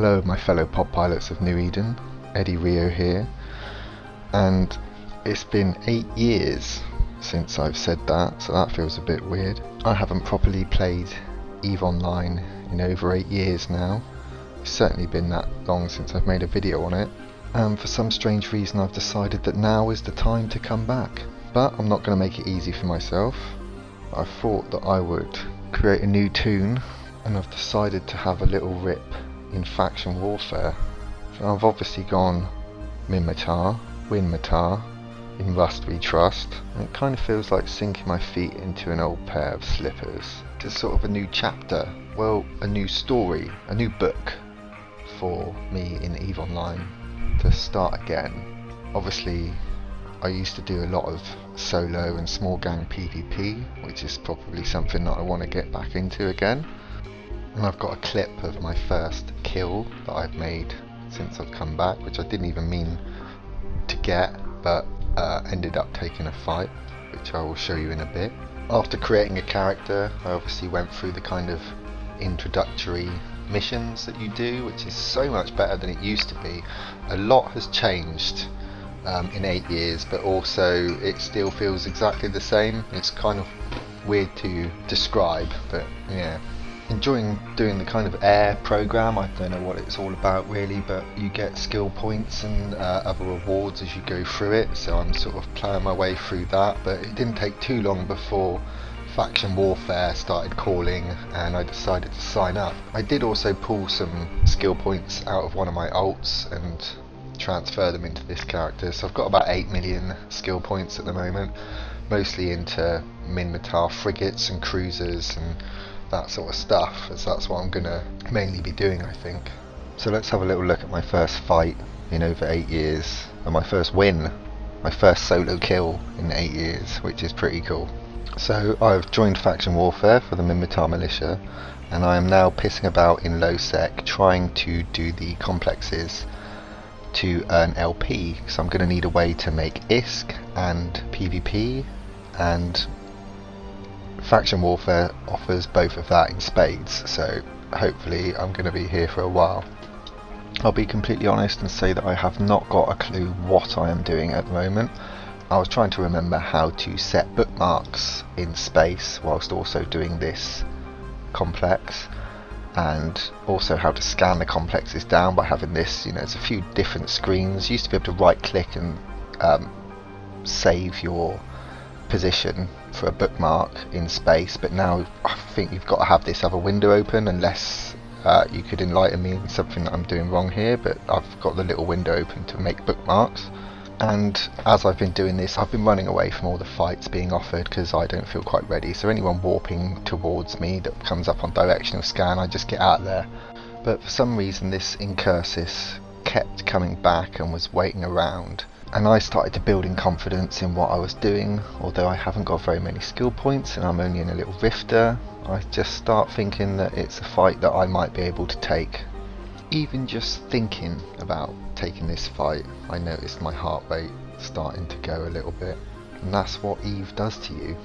Hello my fellow pod pilots of New Eden, EddieRio here, and it's been 8 years since I've said that, so that feels a bit weird. I haven't properly played EVE Online in over 8 years now. It's certainly been that long since I've made a video on it, and for some strange reason I've decided that now is the time to come back. But I'm not going to make it easy for myself. I thought that I would create a new toon, and I've decided to have a little rip in faction warfare. So I've obviously gone minmatar, winmatar, in Rust We Trust, and it kind of feels like sinking my feet into an old pair of slippers. It's sort of a new chapter, well, a new story, a new book for me in EVE Online to start again. Obviously I used to do a lot of solo and small gang PvP, which is probably something that I want to get back into again. And I've got a clip of my first kill that I've made since I've come back, which I didn't even mean to get, but ended up taking a fight, which I will show you in a bit. After creating a character, I obviously went through the kind of introductory missions that you do, which is so much better than it used to be. A lot has changed in 8 years, but also it still feels exactly the same. It's kind of weird to describe, but yeah. Enjoying doing the kind of air program. I don't know what it's all about really, but you get skill points and other rewards as you go through it, so I'm sort of playing my way through that. But it didn't take too long before faction warfare started calling and I decided to sign up. I did also pull some skill points out of one of my alts and transfer them into this character, so I've got about 8 million skill points at the moment, mostly into minmatar frigates and cruisers and that sort of stuff, as that's what I'm gonna mainly be doing, I think. So let's have a little look at my first fight in over 8 years, and my first win, my first solo kill in 8 years, which is pretty cool. So I've joined faction warfare for the minmatar militia, and I am now pissing about in low sec trying to do the complexes to earn LP, so I'm going to need a way to make ISK and PvP, and faction warfare offers both of that in spades, so hopefully I'm going to be here for a while. I'll be completely honest and say that I have not got a clue what I am doing at the moment. I was trying to remember how to set bookmarks in space whilst also doing this complex, and also how to scan the complexes down by having this, there's a few different screens. You used to be able to right click and save your position for a bookmark in space, but now I think you've got to have this other window open, unless you could enlighten me in something that I'm doing wrong here, but I've got the little window open to make bookmarks. And as I've been doing this, I've been running away from all the fights being offered because I don't feel quite ready, so anyone warping towards me that comes up on directional scan, I just get out there. But for some reason this incursus kept coming back and was waiting around, and I started to build in confidence in what I was doing. Although I haven't got very many skill points and I'm only in a little rifter, I just start thinking that it's a fight that I might be able to take. Even just thinking about taking this fight, I noticed my heart rate starting to go a little bit, and that's what EVE does to you.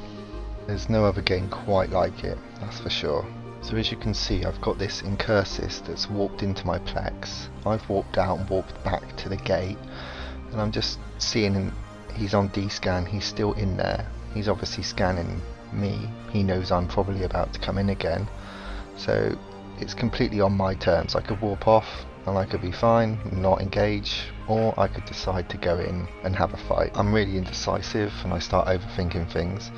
There's no other game quite like it, that's for sure. So as you can see, I've got this incursus that's walked into my plex. I've walked out and walked back to the gate, and I'm just seeing him. He's on D-scan, he's still in there. He's obviously scanning me. He knows I'm probably about to come in again, so it's completely on my terms. I could warp off and I could be fine, not engage, or I could decide to go in and have a fight. I'm really indecisive and I start overthinking things.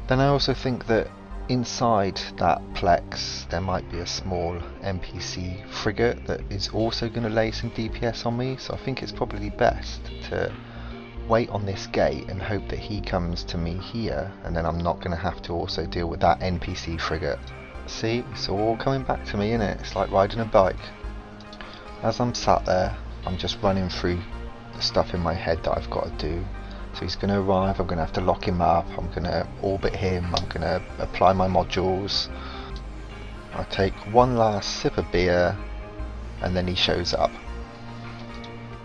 Then I also think that inside that plex there might be a small NPC frigate that is also going to lay some DPS on me, so I think it's probably best to wait on this gate and hope that he comes to me here, and then I'm not going to have to also deal with that NPC frigate. See, it's all coming back to me, innit? It's like riding a bike. As I'm sat there, I'm just running through the stuff in my head that I've got to do. So he's going to arrive, I'm going to have to lock him up, I'm going to orbit him, I'm going to apply my modules. I take one last sip of beer, and then he shows up.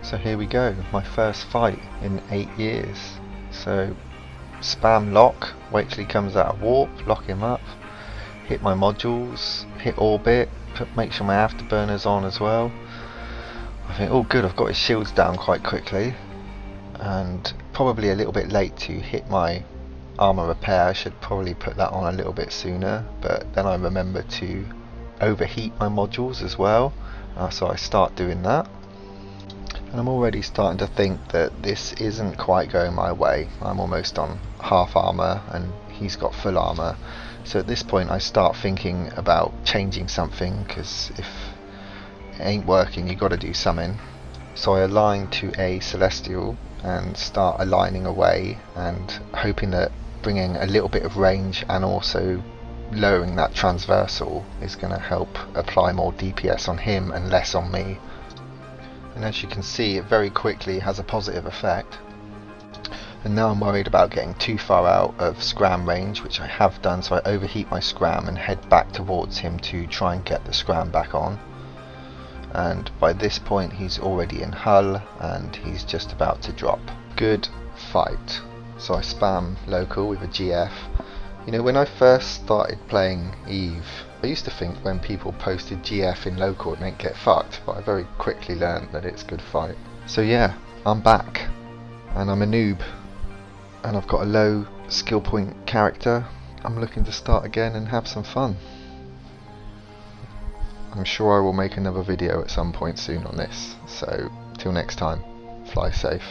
So here we go, my first fight in 8 years. So spam lock, wait till he comes out of warp, lock him up, hit my modules, hit orbit, make sure my afterburner's on as well. I think, oh good, I've got his shields down quite quickly, and probably a little bit late to hit my armor repair. I should probably put that on a little bit sooner, but then I remember to overheat my modules as well, so I start doing that. And I'm already starting to think that this isn't quite going my way. I'm almost on half armor and he's got full armor, so at this point I start thinking about changing something, because if it ain't working you got to do something. So I align to a celestial and start aligning away and hoping that bringing a little bit of range and also lowering that transversal is going to help apply more DPS on him and less on me. And as you can see, it very quickly has a positive effect. And now I'm worried about getting too far out of scram range, which I have done, so I overheat my scram and head back towards him to try and get the scram back on. And by this point he's already in hull and he's just about to drop. Good fight. So I spam local with a GF. You know, when I first started playing EvE, I used to think when people posted GF in local it meant get fucked, but I very quickly learned that it's good fight. So yeah, I'm back, and I'm a noob, and I've got a low skill point character. I'm looking to start again and have some fun. I'm sure I will make another video at some point soon on this, so till next time, fly safe.